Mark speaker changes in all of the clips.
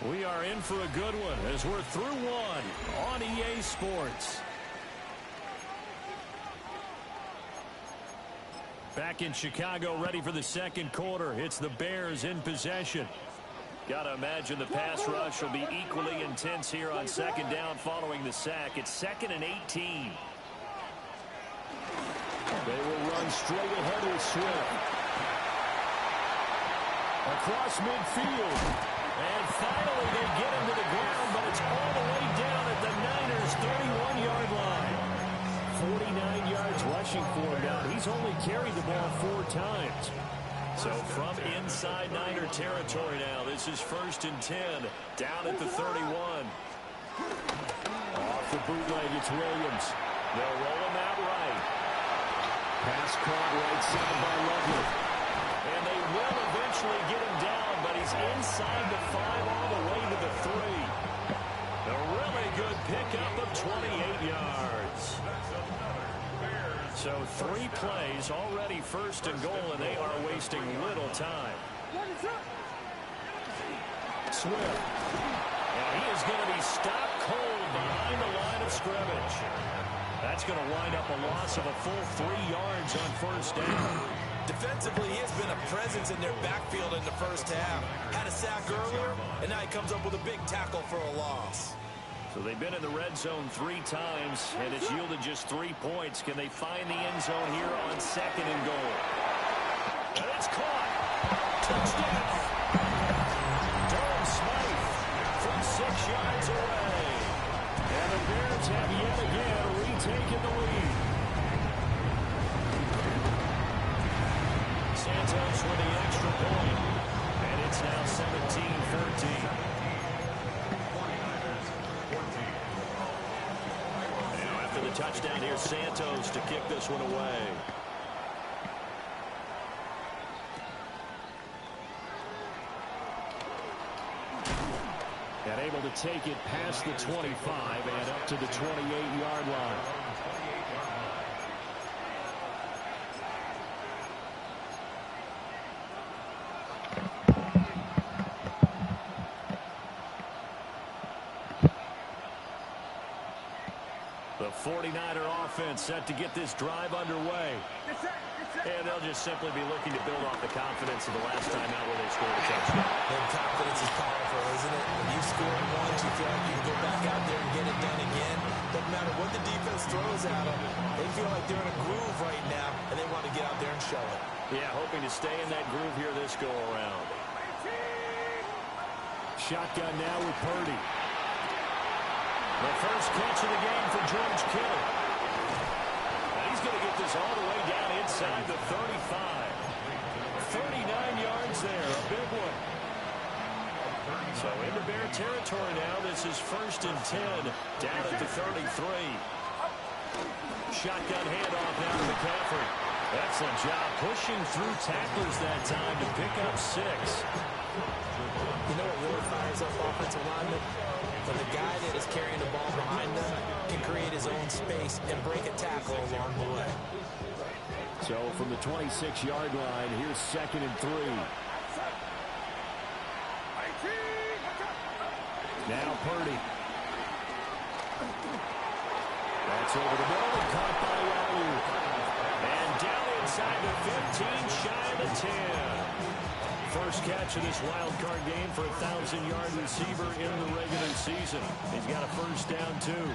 Speaker 1: We are in for a good one as we're through one on EA Sports. Back in Chicago, ready for the second quarter. It's the Bears in possession. Got to imagine the pass rush will be equally intense here on second down following the sack. It's 2nd and 18.
Speaker 2: They will run straight ahead with Swift. Across midfield.
Speaker 1: And finally they get him to the ground, but it's all the way down at the Niners' 31-yard line. 49 yards rushing for him now. He's only carried the ball 4 times. So from inside Niner territory now, this is 1st and 10, down at the 31.
Speaker 2: Off the bootleg, it's Williams.
Speaker 1: They'll roll him out right.
Speaker 2: Pass caught right side by Lovely.
Speaker 1: And they will eventually get him down, but he's inside the 5 all the way to the 3. A really good pickup of 28 yards. So 3 plays, already 1st and goal, and they are wasting little time.
Speaker 2: Swift.
Speaker 1: And he is going to be stopped cold behind the line of scrimmage. That's going to wind up a loss of a full 3 yards on 1st down.
Speaker 3: Defensively, he has been a presence in their backfield in the first half. Had a sack earlier, and now he comes up with a big tackle for a loss.
Speaker 1: So they've been in the red zone 3 times, and it's yielded just 3 points. Can they find the end zone here on 2nd and goal? And it's caught. Touchdown. Durham Smythe from 6 yards away. And the Bears have yet again retaken the lead. Santos with the extra point. And it's now 17-14. Now after the touchdown, here's Santos to kick this one away.
Speaker 2: And able to take it past the 25 and up to the 28-yard line.
Speaker 1: The 49er offense set to get this drive underway. And they'll just simply be looking to build off the confidence of the last time out where they scored a touchdown.
Speaker 3: And confidence is powerful, isn't it? When you score once, you feel like you can go back out there and get it done again. Doesn't matter what the defense throws at them. They feel like they're in a groove right now, and they want to get out there and show it.
Speaker 1: Yeah, hoping to stay in that groove here this go-around.
Speaker 2: Shotgun now with Purdy.
Speaker 1: The first catch of the game for George Kittle. And he's going to get this all the way down inside the 35. 39 yards there, a big one. So into Bear territory now. This is 1st and 10, down at the 33. Shotgun handoff now to McCaffrey. Excellent job pushing through tacklers that time to pick up 6.
Speaker 3: You know what really fires up offensive linemen? When the guy that is carrying the ball behind them can create his own space and break a tackle along the way.
Speaker 2: So from the 26-yard line, here's 2nd and 3. Now Purdy. That's over the middle and caught by Ayuk.
Speaker 1: And down inside the 15, shy of the 10. First catch of this wild card game for a 1,000-yard receiver in the regular season. He's got a first down, too.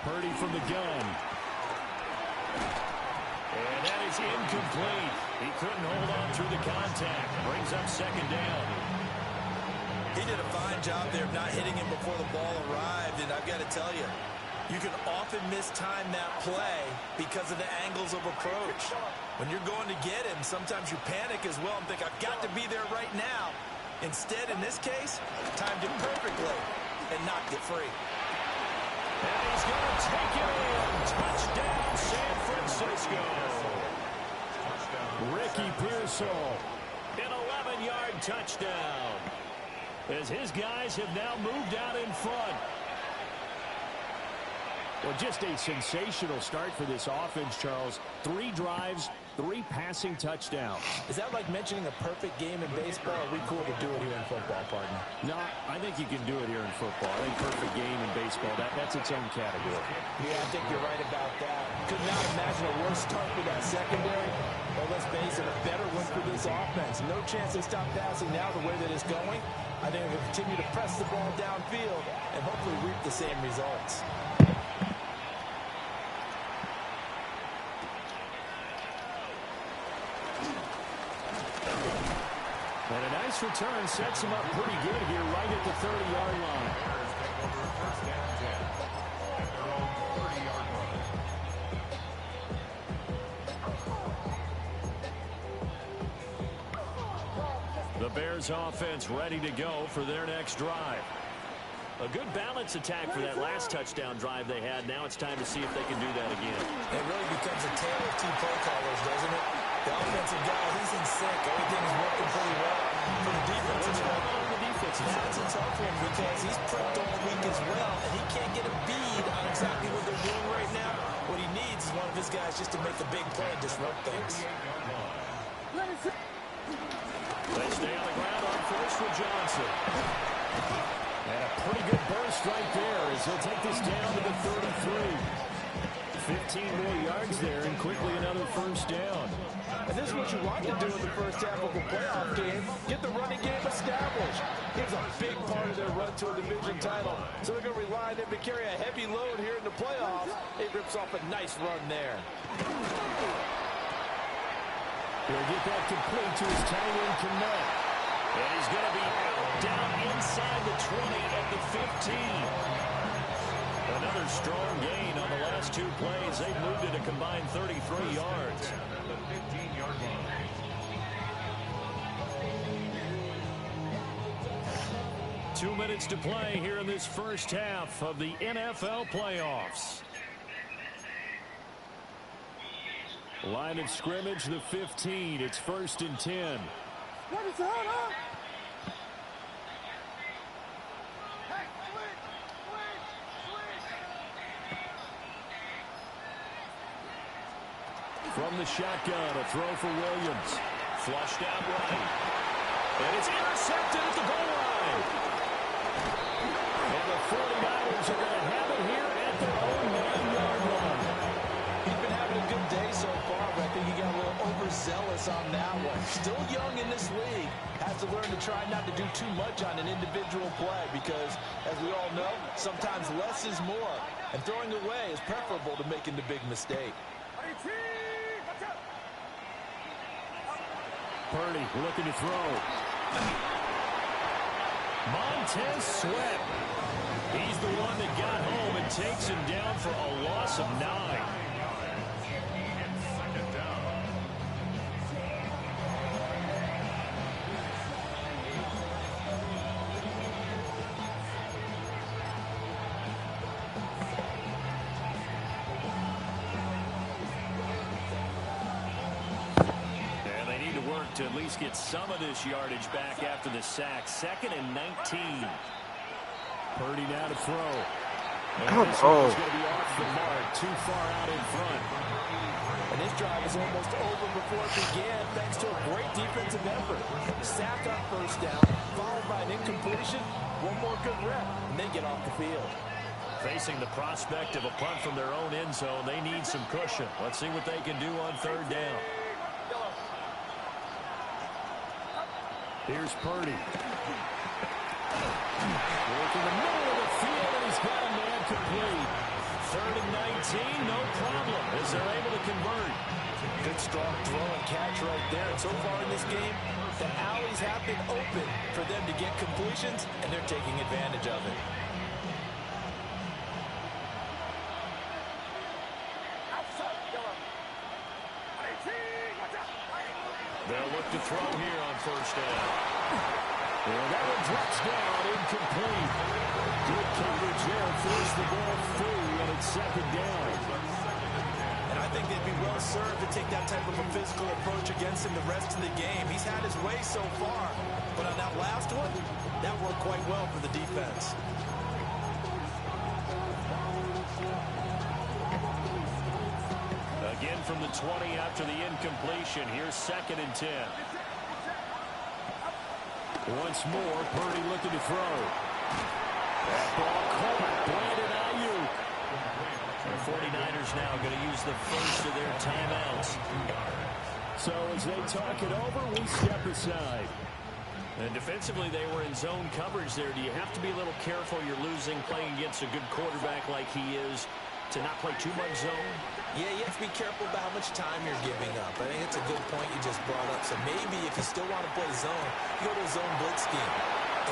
Speaker 2: Purdy from the gun.
Speaker 1: And that is incomplete. He couldn't hold on through the contact. Brings up 2nd down.
Speaker 3: He did a fine job there of not hitting him before the ball arrived, and I've got to tell you, you can often mistime that play because of the angles of approach. When you're going to get him, sometimes you panic as well and think, I've got to be there right now. Instead, in this case, timed it perfectly and knocked it free.
Speaker 1: And he's going to take it in. Touchdown, San Francisco.
Speaker 2: Ricky Pearsall.
Speaker 1: An 11-yard touchdown. As his guys have now moved out in front.
Speaker 2: Well, just a sensational start for this offense, Charles. 3 drives, 3 passing touchdowns.
Speaker 3: Is that like mentioning a perfect game in baseball? Or are we cool to do it here in football, partner?
Speaker 2: No, I think you can do it here in football. I think perfect game in baseball, that's its own category.
Speaker 3: Yeah, I think you're right about that. Could not imagine a worse start for that secondary. But let's face it, a better one for this offense. No chance they stop passing now the way that it's going. I think they'll continue to press the ball downfield and hopefully reap the same results.
Speaker 2: And a nice return sets him up pretty good here right at the 30-yard line. The Bears offense ready to go for their next drive.
Speaker 1: A good balance attack for that last touchdown drive they had. Now it's time to see if they can do that again.
Speaker 3: It really becomes a tale of 2 play callers, doesn't it? The offensive guy, he's in sync. Everything is working pretty well. For the defense, it's going on the defense. It's tough for him because he's prepped all week as well, and he can't get a bead on exactly what they're doing right now. What he needs is one of his guys just to make the big play and disrupt things.
Speaker 2: They stay on the ground on first with Johnson. And a pretty good burst right there as he'll take this down to the 33. 15 more yards there and quickly another first down.
Speaker 3: And this is what you want to do in the first half of a playoff game. Get the running game established. It's a big part of their run to a division title. So they're going to rely on him to carry a heavy load here in the playoffs. It rips off a nice run there.
Speaker 2: He'll get that complete to his tight end, Kmet.
Speaker 1: And he's going to be out down inside the 20 at the 15. Another strong gain on the last 2 plays. They've moved it a combined 33 yards. 2 minutes to play here in this first half of the NFL playoffs.
Speaker 2: Line of scrimmage, the 15. It's 1st and 10. From the shotgun, a throw for Williams.
Speaker 1: Flushed out right. And it's intercepted at the goal line.
Speaker 2: And the 49ers are going to have it here at their own 9-yard line.
Speaker 3: He's been having a good day so far, but I think he got a little overzealous on that one. Still young in this league. Has to learn to try not to do too much on an individual play because, as we all know, sometimes less is more. And throwing away is preferable to making the big mistake.
Speaker 2: Purdy looking to throw.
Speaker 1: Montez Sweat. He's the one that got home and takes him down for a loss of 9. To at least get some of this yardage back after the sack. 2nd and 19.
Speaker 2: Purdy now to throw.
Speaker 4: Oh,
Speaker 2: This one's going to be off the mark, too far out in front.
Speaker 3: And this drive is almost over before it began thanks to a great defensive effort. Sack on first down, followed by an incompletion. One more good rep, and they get off the field.
Speaker 1: Facing the prospect of a punt from their own end zone, they need some cushion. Let's see what they can do on 3rd down.
Speaker 2: Here's Purdy. Working the middle of the field, and he's got a man complete.
Speaker 1: 3rd and 19, no problem, as they're able to convert.
Speaker 3: Good strong throw and catch right there. And so far in this game, the alleys have been open for them to get completions, and they're taking advantage of it.
Speaker 1: They'll look to throw here on 1st down.
Speaker 2: And that one drops down, incomplete. Good coverage there, forced the ball free, and it's 2nd down.
Speaker 3: And I think they'd be well served to take that type of a physical approach against him the rest of the game. He's had his way so far, but on that last one, that worked quite well for the defense.
Speaker 1: from the 20 after the incompletion. Here's 2nd and 10.
Speaker 2: Once more, Purdy looking to throw. That ball caught. Brandon Ayuk.
Speaker 1: The 49ers now going to use the first of their timeouts.
Speaker 2: So as they talk it over, we step aside.
Speaker 1: And defensively, they were in zone coverage there. Do you have to be a little careful? You're losing playing against a good quarterback like he is to not play too much zone?
Speaker 3: Yeah, you have to be careful about how much time you're giving up. I think it's a good point you just brought up. So maybe if you still want to play zone, you go to a zone blitz scheme.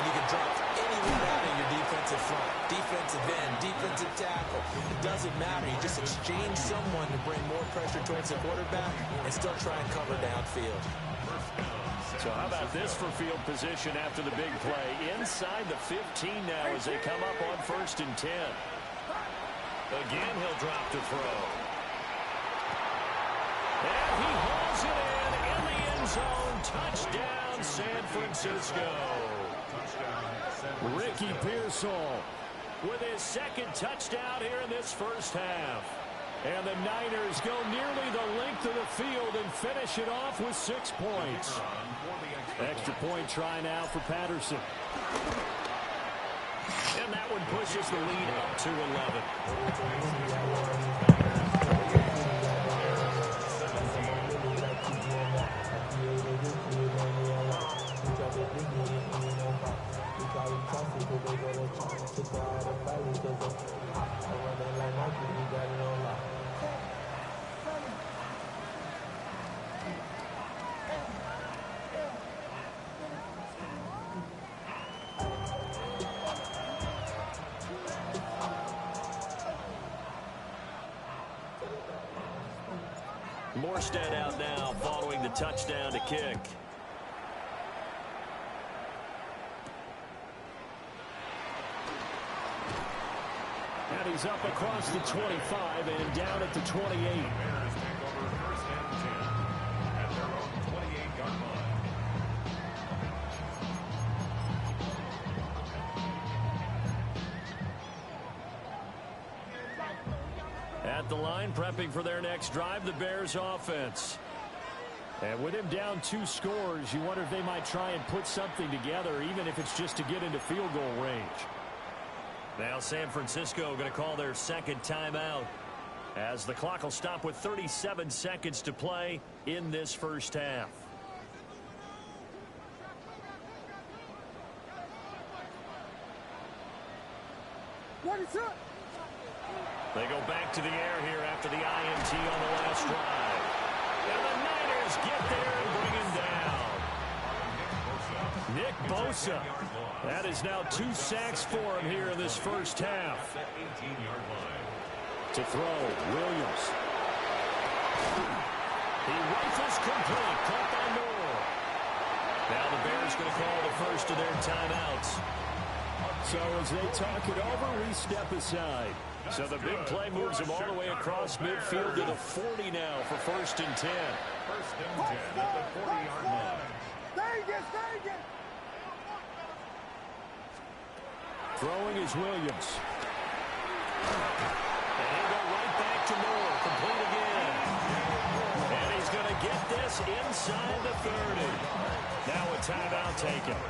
Speaker 3: And you can drop anyone out of your defensive front. Defensive end, defensive tackle. It doesn't matter. You just exchange someone to bring more pressure towards the quarterback and still try and cover downfield.
Speaker 1: So how about this for field position after the big play? Inside the 15 now as they come up on 1st and 10. Again, he'll drop to throw. And he hauls it in the end zone. Touchdown, San Francisco.
Speaker 2: Ricky Pearsall
Speaker 1: with his 2nd touchdown here in this first half.
Speaker 2: And the Niners go nearly the length of the field and finish it off with 6 points. Extra point try now for Patterson.
Speaker 1: And that one pushes the lead up to 11. Morstead out now following the touchdown to kick.
Speaker 2: And he's up across the 25 and down at the 28.
Speaker 1: At the line, prepping for their next drive, the Bears offense.
Speaker 2: And with him down 2 scores, you wonder if they might try and put something together, even if it's just to get into field goal range.
Speaker 1: Now San Francisco going to call their 2nd timeout as the clock will stop with 37 seconds to play in this first half.
Speaker 4: What is up?
Speaker 1: They go back to the air here after the INT on the last drive. And the Niners get there and bring him down.
Speaker 2: Nick Bosa. That is now 2 sacks for him here in this first half. To throw, Williams.
Speaker 1: He rifles complete, caught by Moore. Now the Bears going to call the first of their timeouts.
Speaker 2: So as they talk it over, we step aside.
Speaker 1: So the big play moves him all the way across midfield to the 40 now for 1st and 10.
Speaker 4: 1st and 10 at the 40-yard line.
Speaker 2: Throwing is Williams.
Speaker 1: And he'll go right back to Moore, complete again. And he's going to get this inside the 30. Now a timeout taken.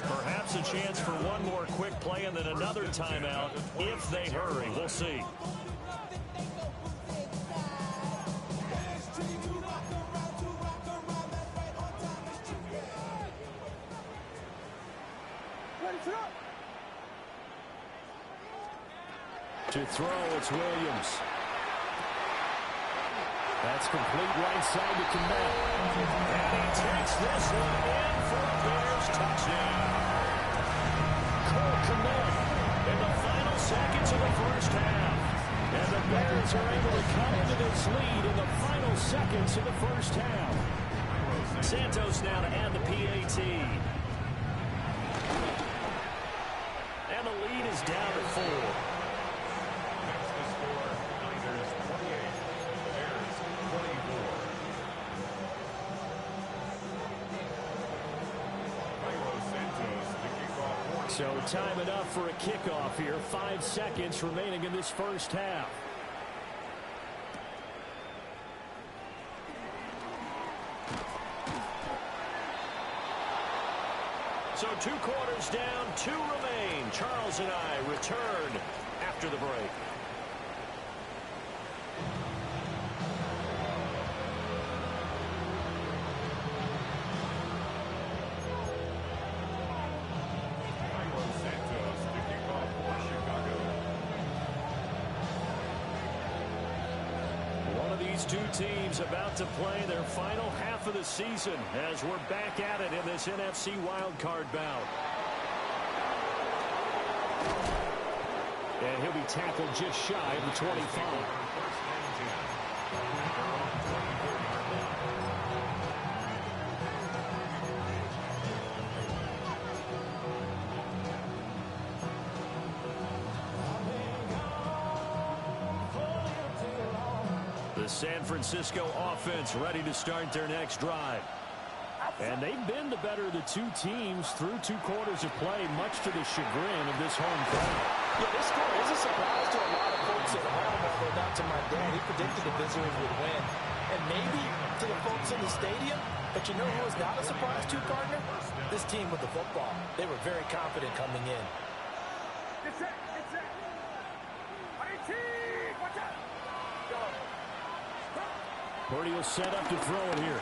Speaker 1: Perhaps a chance for one more quick play and then another timeout if they hurry. We'll see.
Speaker 2: To throw, it's Williams. That's complete right side to Kmet.
Speaker 1: And he takes this one in for a Bears touchdown.
Speaker 2: Cole Kmet
Speaker 1: In the final seconds of the first half.
Speaker 2: And the Bears are able to cut into this lead in the final seconds of the first half.
Speaker 1: Santos now to add the PAT. And the lead is down to 4.
Speaker 2: So time enough for a kickoff here. 5 seconds remaining in this first half.
Speaker 1: So 2 quarters down, 2 remain. Charles and I return after the break. These 2 teams about to play their final half of the season as we're back at it in this NFC wildcard bout. And he'll be tackled just shy of the 25. San Francisco offense ready to start their next drive. And they've been the better of the 2 teams through 2 quarters of play, much to the chagrin of this home crowd.
Speaker 5: Yeah, this score is a surprise to a lot of folks at home, although not to my dad. He predicted the visitors would win. And maybe to the folks in the stadium, but you know who was not a surprise to, Gardner? This team with the football. They were very confident coming in.
Speaker 4: It's it. Watch out.
Speaker 1: Purdy will set up to throw it here.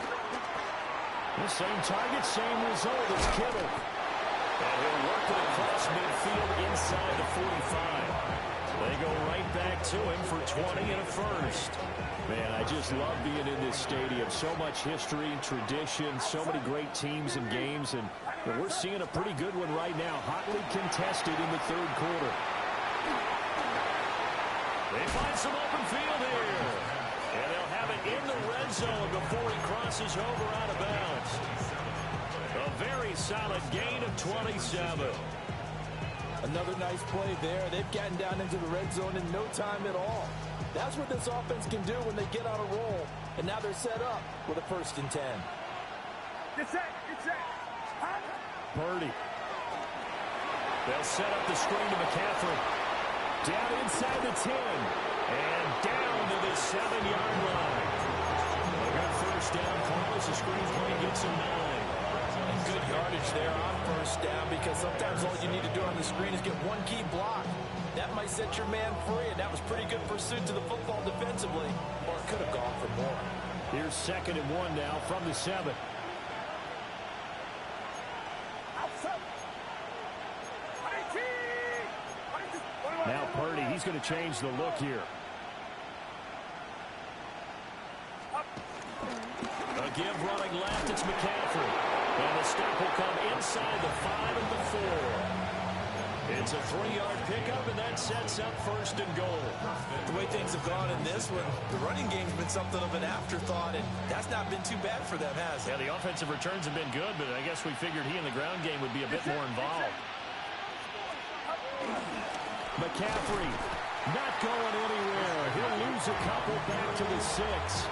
Speaker 1: The same target, same result as Kittle. And he'll work it across midfield inside the 45. They go right back to him for 20 and a first. Man, I just love being in this stadium. So much history and tradition, so many great teams and games. And we're seeing a pretty good one right now, hotly contested in the 3rd quarter. They find some open field here. And they'll have it in the red zone before he crosses over out of bounds. A very solid gain of 27.
Speaker 5: Another nice play there. They've gotten down into the red zone in no time at all. That's what this offense can do when they get on a roll. And now they're set up with a 1st and 10.
Speaker 4: It's it.
Speaker 1: Purdy. They'll set up the screen to McCaffrey. Down inside the 10. And down to the 7-yard line. A good first down call as the screen play gets him 9.
Speaker 5: And good yardage there on 1st down, because sometimes all you need to do on the screen is get 1 key block. That might set your man free, and that was pretty good pursuit to the football defensively, or it could have gone for more.
Speaker 1: Here's 2nd and 1 now from the 7. Now Purdy, he's going to change the look here. A give running left, it's McCaffrey. And the stop will come inside the 5 and the 4. It's a 3-yard pickup, and that sets up 1st and goal.
Speaker 3: The way things have gone in this one, the running game's been something of an afterthought, and that's not been too bad for them, has it?
Speaker 1: Yeah, the offensive returns have been good, but I guess we figured he in the ground game would be a bit more involved. McCaffrey not going anywhere. He'll lose a couple back to the 6.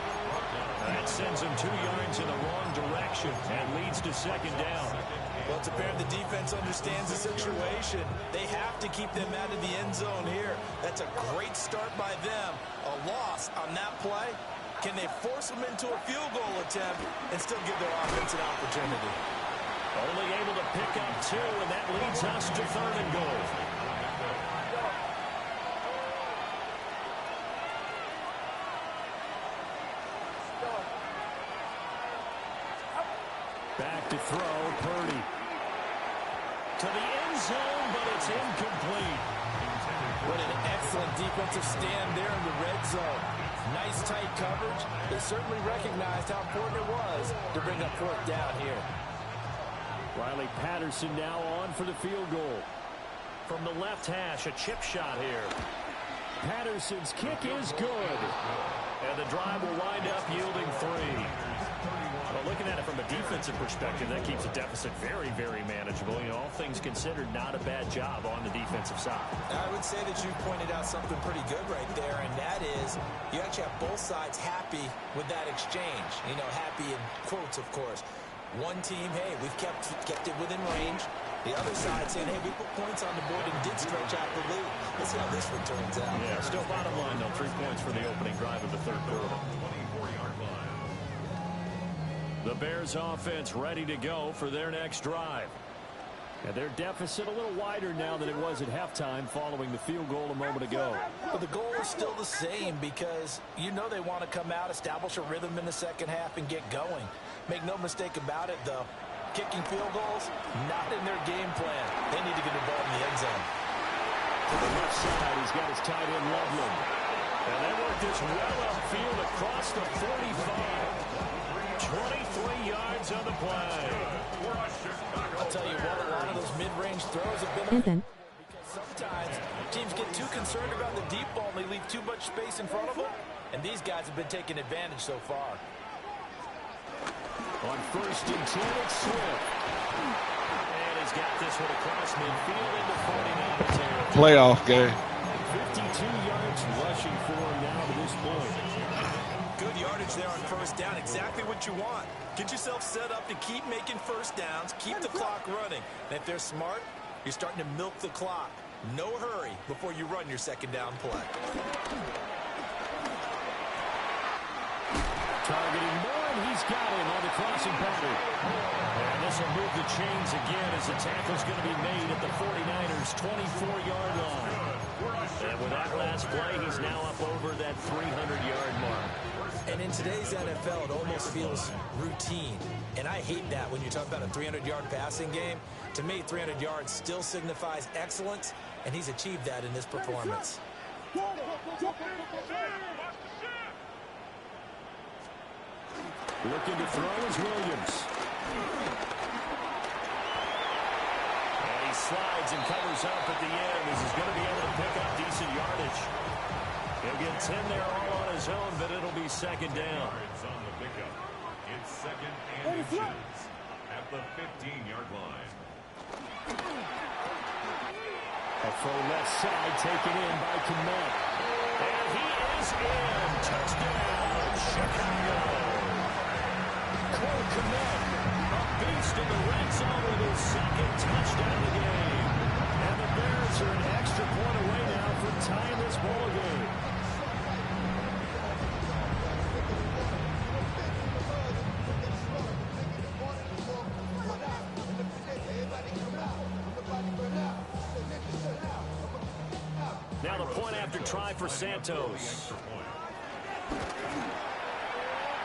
Speaker 1: That sends him 2 yards in the wrong direction and leads to 2nd down.
Speaker 3: Well, it's apparent the defense understands the situation. They have to keep them out of the end zone here. That's a great start by them. A loss on that play. Can they force them into a field goal attempt and still give their offense an opportunity?
Speaker 1: Only able to pick up 2, and that leads us to 3rd and goal. Back to throw, Purdy. To the end zone, but it's incomplete.
Speaker 5: What an excellent defensive stand there in the red zone. Nice tight coverage. They certainly recognized how important it was to bring up 4th down here.
Speaker 1: Riley Patterson now on for the field goal. From the left hash, a chip shot here. Patterson's kick is good. And the drive will wind up yielding 3. Well, looking at it from a defensive perspective, that keeps the deficit very, very manageable. You know, all things considered, not a bad job on the defensive side.
Speaker 3: I would say that you pointed out something pretty good right there, and that is you actually have both sides happy with that exchange. You know, happy in quotes, of course. One team, hey, we've kept it within range. The other side saying, hey, we put points on the board and did stretch out the lead. Let's see how this one turns out.
Speaker 1: Yeah, still bottom line, though. 3 points for the opening drive of the 3rd quarter. The Bears offense ready to go for their next drive.
Speaker 2: And their deficit a little wider now than it was at halftime following the field goal a moment ago.
Speaker 5: But the goal is still the same because you know they want to come out, establish a rhythm in the second half, and get going. Make no mistake about it, though. Kicking field goals, not in their game plan. They need to get the ball in the end zone.
Speaker 2: To the left side, he's got his tight end, Loveland. And they work this well upfield across the 45. 23 yards on the play.
Speaker 5: I'll tell you what, a lot of those mid-range throws have been because sometimes teams get too concerned about the deep ball and they leave too much space in front of them, and these guys have been taking advantage so far.
Speaker 2: On 1st and 10, it's Swift. And he's got this one across midfield into 49 territory.
Speaker 6: Playoff game.
Speaker 2: 52 yards rushing for him now to this point.
Speaker 3: Good yardage there on 1st down. Exactly what you want. Get yourself set up to keep making 1st downs, keep the clock running. And if they're smart, you're starting to milk the clock. No hurry before you run your 2nd down play.
Speaker 2: Targeting more, and he's got him on the crossing pattern. And this will move the chains again as the tackle's going to be made at the 49ers' 24-yard line. And with that last play, he's now up over that 300-yard mark.
Speaker 5: And in today's NFL, it almost feels routine. And I hate that when you talk about a 300-yard passing game. To me, 300 yards still signifies excellence, and he's achieved that in this performance.
Speaker 2: Looking to throw is Williams. And he slides and covers up at the end as he's going to be able to pick up decent yardage. He'll get 10 there all on his own, but it'll be 2nd down.
Speaker 7: On the pickup. It's 2nd and inches at the 15-yard line.
Speaker 2: A full left side taken in by Kmet. And he is in. Touchdown, Chicago. Cole Kmet, a beast in the red zone with his 2nd touchdown of the game. And the Bears are an extra point away now from tying this ball game. Now the point after try for Santos.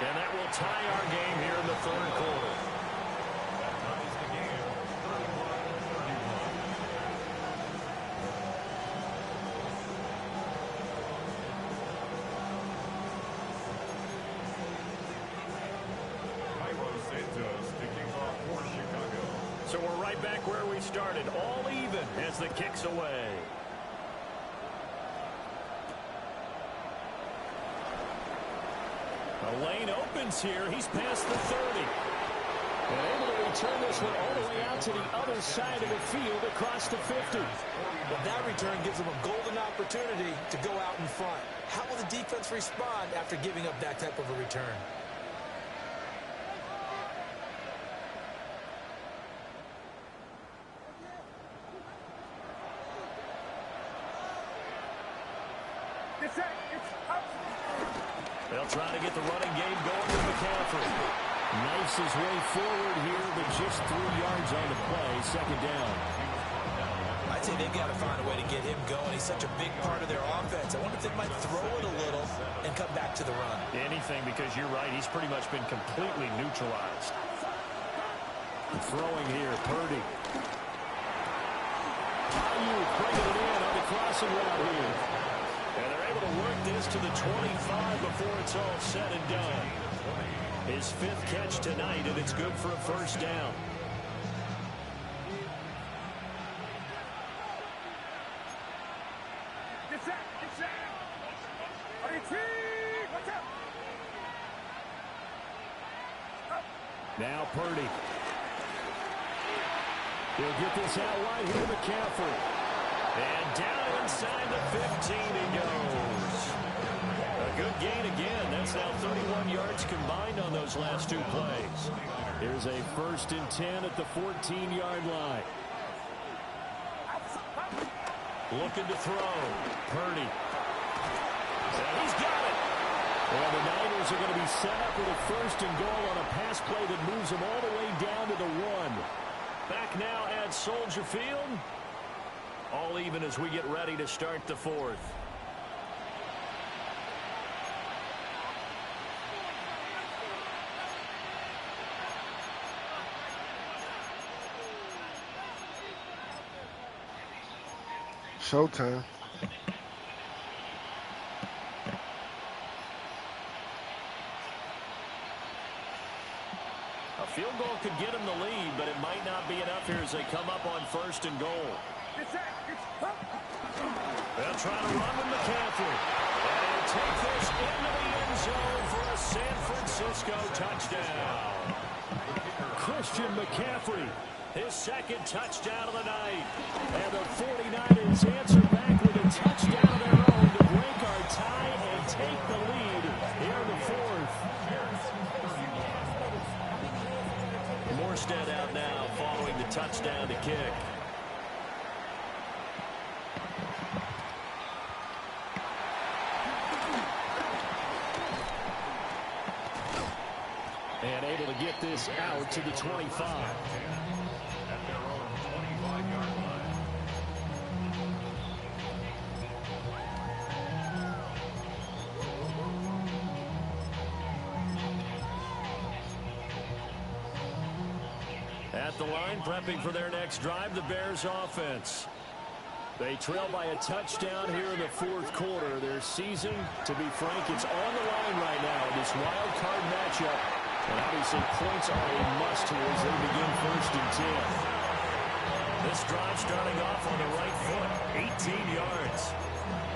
Speaker 2: And that will tie our game here in the 3rd quarter. So we're right back where we started, all even as the kick's away. The lane opens here. He's past the 30. And able to return this one all the way out to the other side of the field across the 50.
Speaker 5: Well, that return gives them a golden opportunity to go out in front. How will the defense respond after giving up that type of a return?
Speaker 2: They'll try to get the running game going with McCaffrey. Knifes his way forward here, but just 3 yards on the play, 2nd down.
Speaker 5: I'd say they've got to find a way to get him going. He's such a big part of their offense. I wonder if they might throw it a little and come back to the run.
Speaker 2: Anything, because you're right. He's pretty much been completely neutralized. Throwing here, Purdy. Ayuk bringing it in on the crossing route here. And they're able to work this to the 25 before it's all said and done. His 5th catch tonight, and it's good for a 1st down. Now Purdy. He'll get this out wide here, McCaffrey. And down inside the 15 he goes. A good gain again. That's now 31 yards combined on those last 2 plays. Here's a 1st and 10 at the 14-yard line. Looking to throw. Purdy. And he's got it. Well, the Niners are going to be set up with a 1st and goal on a pass play that moves them all the way down to the 1.
Speaker 1: Back now at Soldier Field. All even as we get ready to start the fourth.
Speaker 6: Showtime.
Speaker 1: A field goal could get them the lead, but it might not be enough here as they come up on 1st and goal. They'll try to run with McCaffrey. And he'll take this into the end zone for a San Francisco touchdown. Christian McCaffrey, his 2nd touchdown of the night. And the 49ers answer back with a touchdown of their own to break our tie and take the lead here in the 4th. Morstead out now following the touchdown to kick. And able to get this out to the 25.
Speaker 7: At their own 25-yard line.
Speaker 1: At the line, prepping for their next drive, the Bears offense. They trail by a touchdown here in the 4th quarter. Their season, to be frank, it's on the line right now in this wild card matchup. And obviously points are a must here as they begin 1st and 10. This drive starting off on the right foot, 18 yards.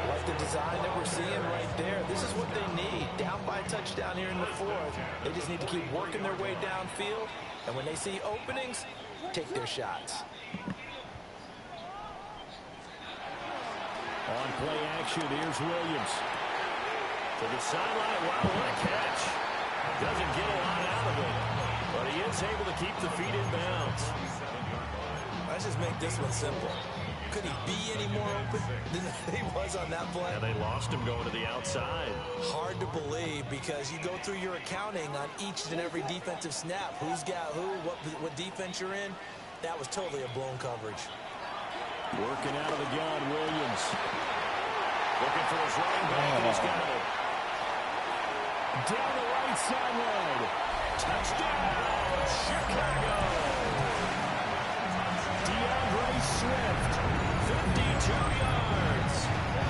Speaker 5: Like the design that we're seeing right there. This is what they need. Down by a touchdown here in the 4th. They just need to keep working their way downfield. And when they see openings, take their shots.
Speaker 1: On play action, here's Williams. To the sideline. Wow, what a catch. Doesn't get a lot out of it, but he is able to keep the feet in bounds.
Speaker 3: Let's just make this one simple. Could he be any more open than he was on that play?
Speaker 1: And they lost him going to the outside.
Speaker 3: Hard to believe because you go through your accounting on each and every defensive snap. Who's got who, what defense you're in. That was totally a blown coverage.
Speaker 1: Working out of the gun, Williams. Looking for his running back, and he's got it. Down the right sideline. Touchdown, Chicago. DeAndre Swift, 52 yards.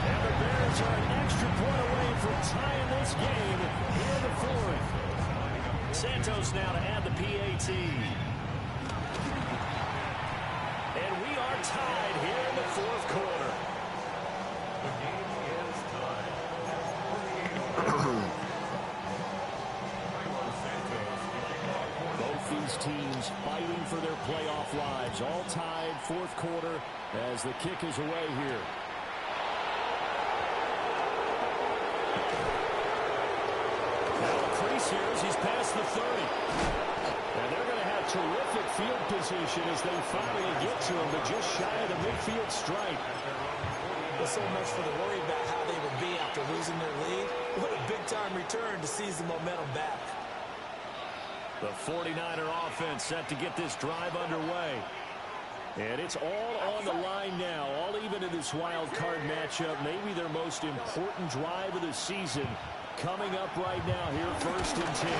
Speaker 1: And the Bears are an extra point away from tying this game here in the 4th. Santos now to add the PAT. And we are tied here in the 4th quarter.
Speaker 7: The game is tied.
Speaker 1: Both these teams fighting for their playoff lives. All tied 4th quarter as the kick is away here. Now a crease here as he's past the 30. And they're going to have terrific field position as they finally get to him, but just shy of the midfield stripe.
Speaker 3: Well, so much for the worry about how they would be after losing their lead. What a big-time return to seize the momentum back.
Speaker 1: The 49er offense set to get this drive underway. And it's all on the line now, all even in this wild card matchup. Maybe their most important drive of the season coming up right now here, 1st and 10.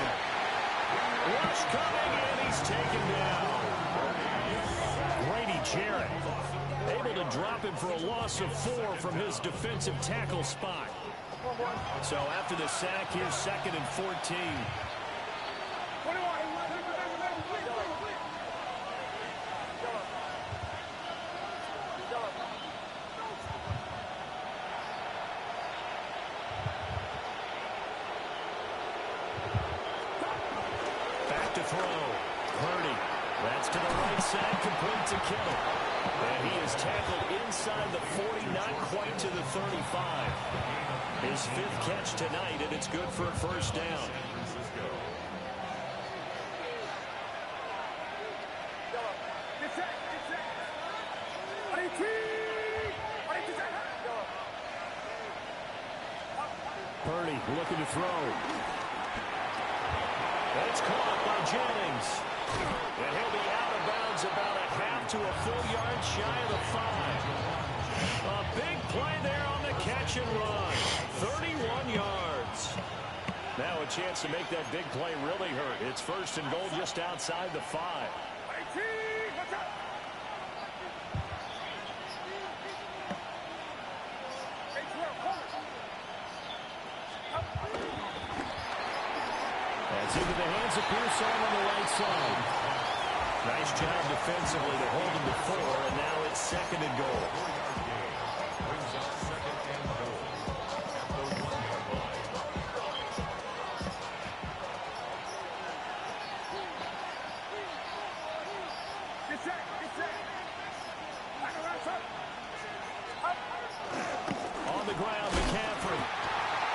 Speaker 1: Rush coming, and he's taken down. Grady Jarrett able to drop him for a loss of 4 from his defensive tackle spot. So after the sack, here's 2nd and 14. To throw. Purdy. That's to the right side, complete to Kittle. And he is tackled inside the 40, not quite to the 35. His 5th catch tonight, and it's good for a 1st down. Purdy looking to throw.
Speaker 2: And it's caught by Jennings. And he'll be out of bounds about a half to a full yard shy of the 5. A big play there on the catch and run. 31 yards. Now a chance to make that big play really hurt. It's first and goal just outside the 5. That's into the hands of Pearson on the right side. Nice job defensively to hold him to 4, and now it's second and goal. On the ground, McCaffrey.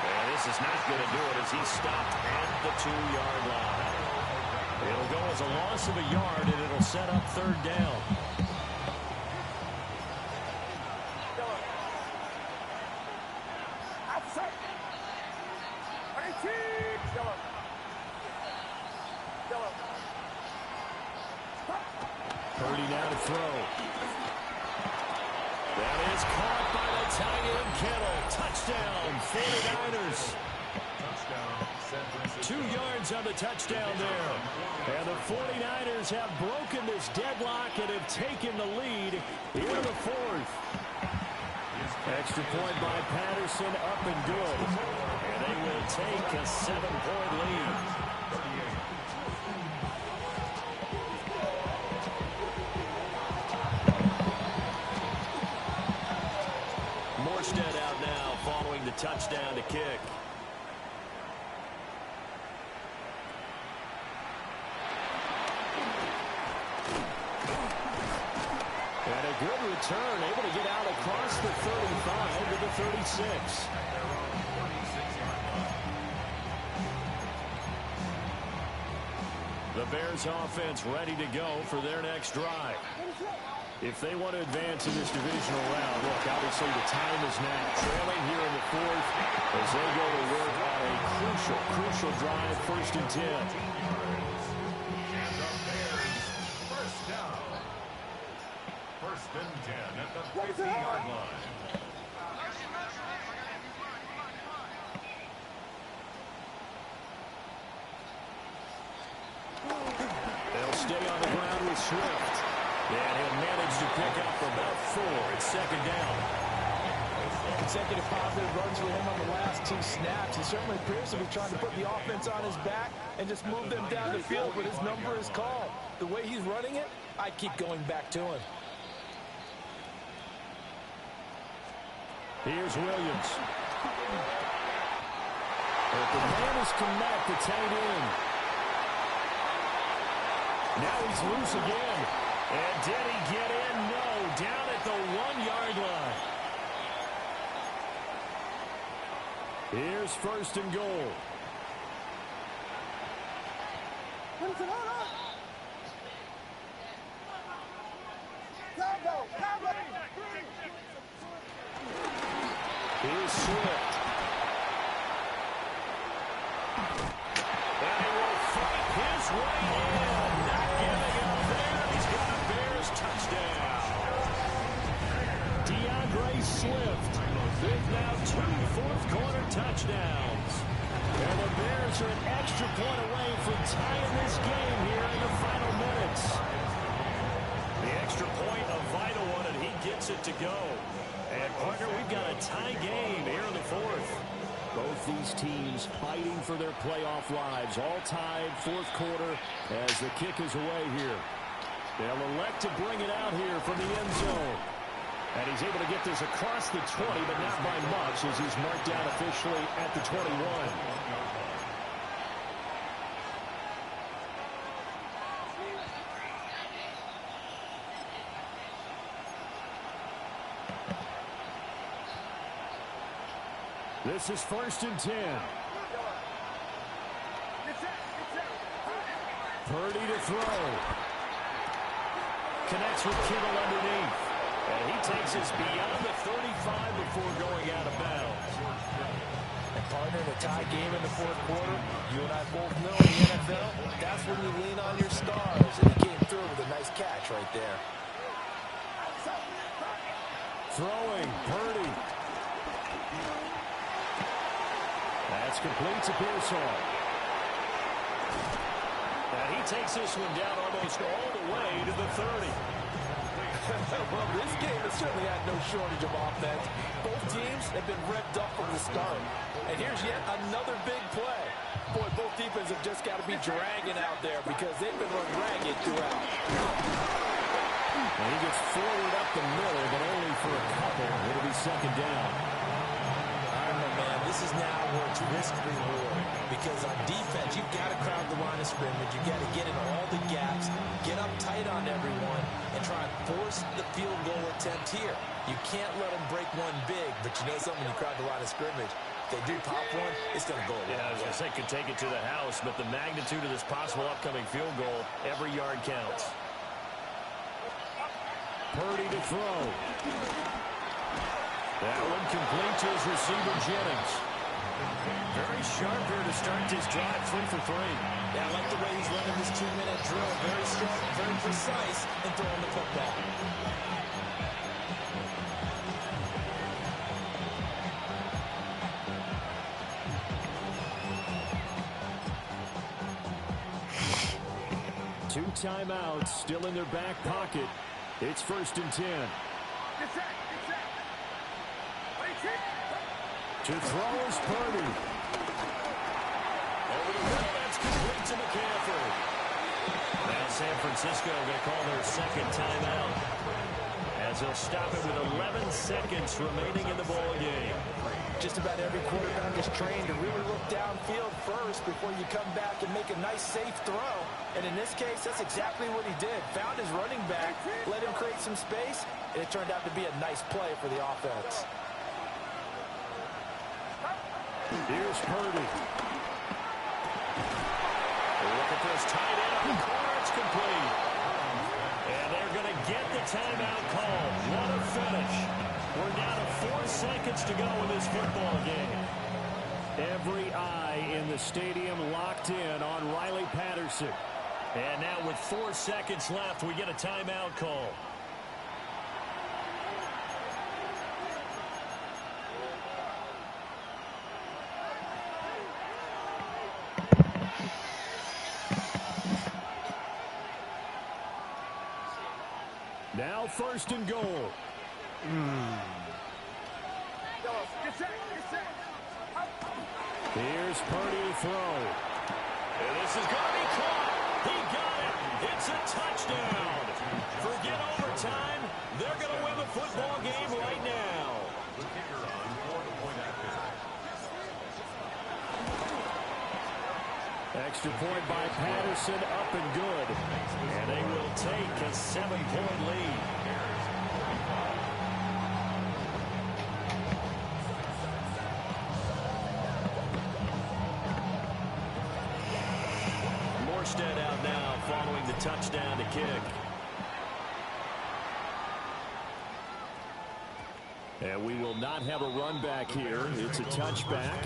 Speaker 2: And this is not going to do it as he's stopped at the 2-yard line. It'll go as a loss of a yard, and it'll set up third down. Purdy now to throw. That is caught by the tight end Kittle. Touchdown, 49ers. 2 yards on the touchdown there. And the 49ers have broken this deadlock and have taken the lead into the 4th. Extra point by Patterson, up and good. And they will take a 7-point lead. Morstead out now following the touchdown to kick. And a good return, able to get out across the 35 to the 36. The Bears offense ready to go for their next drive. If they want to advance in this divisional round, look, obviously the time is now. Trailing here in the 4th as they go to work on a crucial drive, 1st and 10.
Speaker 7: First down. 1st and 10 at the 50-yard line.
Speaker 2: They'll stay on the ground with Swift. And he'll manage to pick up about 4. It's second down.
Speaker 5: Consecutive positive runs for him on the last 2 snaps. He certainly appears to be trying to put the offense on his back and just move them down the field, but his number is called. The way he's running it, I keep going back to him.
Speaker 2: Here's Williams. But the man is to Matt, the tight end. Now he's loose again. And did he get in? No. Down at the 1-yard line. Here's 1st and goal. Here's Swift. And he will fight his way in. Not giving up there. He's got a Bears touchdown. DeAndre Swift with now 2 fourth-quarter touchdowns. And the Bears are an extra point away from tying this game here in the final minutes. The extra point, a vital one, and he gets it to go. And, partner, we've got a tie game here in the 4th. Both these teams fighting for their playoff lives. All tied, 4th quarter, as the kick is away here. They'll elect to bring it out here from the end zone. And he's able to get this across the 20, but not by much, as he's marked down officially at the 21. This is 1st and 10. Purdy to throw. Connects with Kittle underneath. And he takes us beyond the 35 before going out of bounds.
Speaker 5: And partner, in a tie game in the fourth quarter, you and I both know in the NFL, that's when you lean on your stars, and he came through with a nice catch right there.
Speaker 2: Throwing, Purdy. That's complete to Pearsall.
Speaker 1: And he takes this one down almost all the way to the 30.
Speaker 5: Well, this game has certainly had no shortage of offense. Both teams have been revved up from the start. And here's yet another big play. Boy, both defenses have just got to be dragging out there because they've been run ragged throughout.
Speaker 2: And he gets forward up the middle, but only for a couple. It'll be second down.
Speaker 3: I don't know, man. This is now where it's risk-reward. Because on defense, you've got to crowd the line of scrimmage. You've got to get in all the gaps, get up tight on everyone, and try and force the field goal attempt here. You can't let them break one big, but you know something, when you crowd the line of scrimmage, if they do pop one, it's going to go away.
Speaker 1: Yeah, I was going to say, could take it to the house, but the magnitude of this possible upcoming field goal, every yard counts.
Speaker 2: Purdy to throw.
Speaker 1: That one complete to his receiver, Jennings. Very sharp here to start this drive, 3 for 3.
Speaker 3: Yeah, I like the way he's running this 2-minute drill. Very strong, very precise in throwing the football.
Speaker 2: Two timeouts still in their back pocket. It's 1st and 10. To throw is Purdy.
Speaker 1: Over the middle, that's complete to McCaffrey. Now San Francisco going to call their second timeout, as they'll stop it with 11 seconds remaining in the ball game.
Speaker 5: Just about every quarterback is trained to really look downfield first before you come back and make a nice, safe throw. And in this case, that's exactly what he did. Found his running back, let him create some space, and it turned out to be a nice play for the offense.
Speaker 2: Here's Purdy.
Speaker 1: Look at this tight end on the corner. It's complete. And they're going to get the timeout call. What a finish. We're down to 4 seconds to go in this football game.
Speaker 2: Every eye in the stadium locked in on Riley Patterson.
Speaker 1: And now with 4 seconds left, we get a timeout call.
Speaker 2: Now 1st and goal. Here's Purdy to throw.
Speaker 1: And this is going to be caught. He got it. It's a touchdown. Forget overtime. They're going to win the football game right now.
Speaker 2: Extra point by Patterson, up and good.
Speaker 1: And they will take a 7-point lead. Morstead out now following the touchdown to kick.
Speaker 2: And we will not have a run back here. It's a touchback,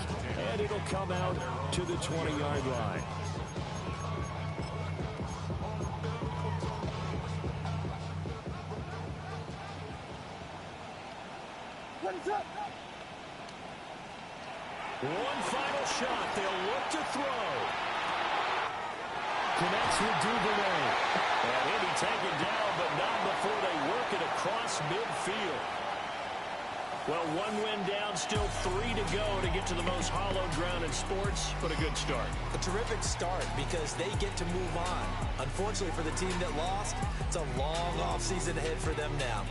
Speaker 2: and it'll come out to the 20-yard line.
Speaker 1: One final shot. They'll look to throw.
Speaker 2: Connects with Duvernay.
Speaker 1: And he'll be taken down, but not before they work it across midfield. Well, one win down, still 3 to go to get to the most hallowed ground in sports, but a good start.
Speaker 3: A terrific start because they get to move on. Unfortunately for the team that lost, it's a long offseason ahead for them now.